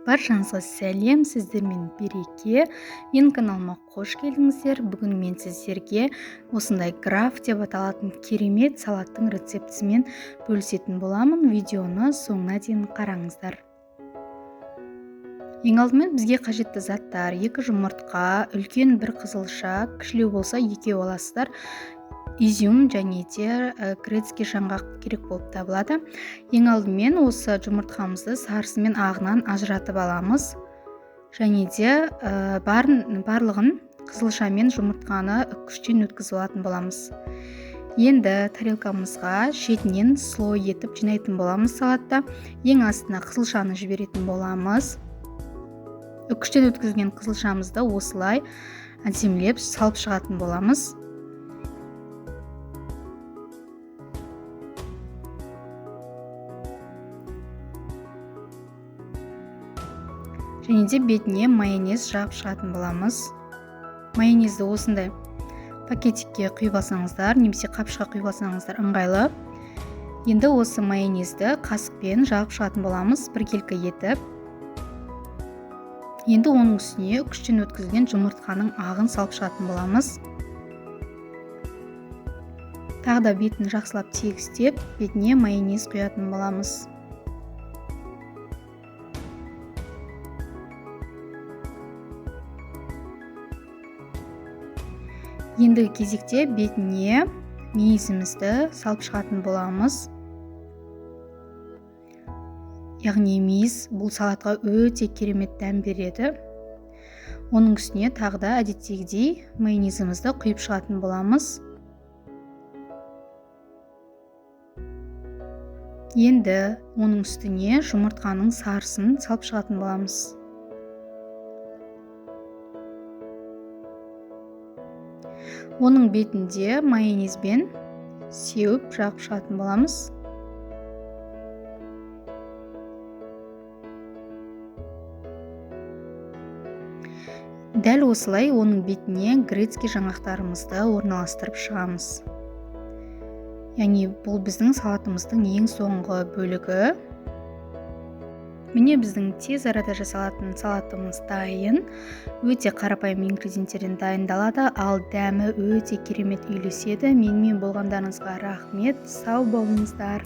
Баршаңызға сәлем, сіздермен береке. Менің каналыма қош келдіңіздер. Бүгін мен сіздерге осындай граф деп аталатын керемет салаттың рецептісімен бөлісетін боламын. Видеоны соңына дейін қараңыздар. Ең алдымен бізге қажетті заттар: 2 жұмыртқа, үлкен бір қызылша, кішілеу болса 2 аласыздар. Изюм және де грецкий жаңғақ керек болып табылады. Ең алдымен осы жұмыртқамызды сарысы мен ағынан ажыратып аламыз. Және де барлығын қызылша мен жұмыртқаны үккіштен өткізіп алатын боламыз. Енді тарелкамызға шетінен слой етіп жинайтын боламыз салатта. Ең астына қызылшаны жіберетін боламыз. Үккіштен өткізілген қызылшамызды осылай әдемілеп салып шығатын боламыз. Және де бетіне майонез жағып шығатын боламыз. Майонезді осындай пакетикке құйып алсаңыздар, немесе қапшыға құйып алсаңыздар ыңғайлы. Енді осы майонезді қасықпен жағып шығатын боламыз, біркелкі етіп. Енді оның үстіне үккіштен өткізілген жұмыртқаның ағын салып шығатын боламыз. Тағы да бетін жақсылап тегістеп, бетіне майонез құятын боламыз. Ендігі кезекте бетіне мейізімізді салып шығатын боламыз. Яғни мейіз бұл салатқа өте керемет дәм береді. Оның үстіне тағы да әдеттегідей майонезімізді құйып шығатын боламыз. Енді оның үстіне жұмыртқаның сарысын салып шығатын боламыз. Оның бетінде майонезбен сеуіп жағып шығатын боламыз. Дәл осылай оның бетіне грецкий жаңғақтарымызды орналастырып шығамыз. Яғни бұл біздің салатымыздың ең соңғы бөлігі. Міне біздің тез арада жасалатын салатымыз дайын. Өте қарапайым ингредиенттерден дайындалады, ал дәмі өте керемет үйлеседі. Менімен болғандарыңызға рахмет. Сау болыңыздар.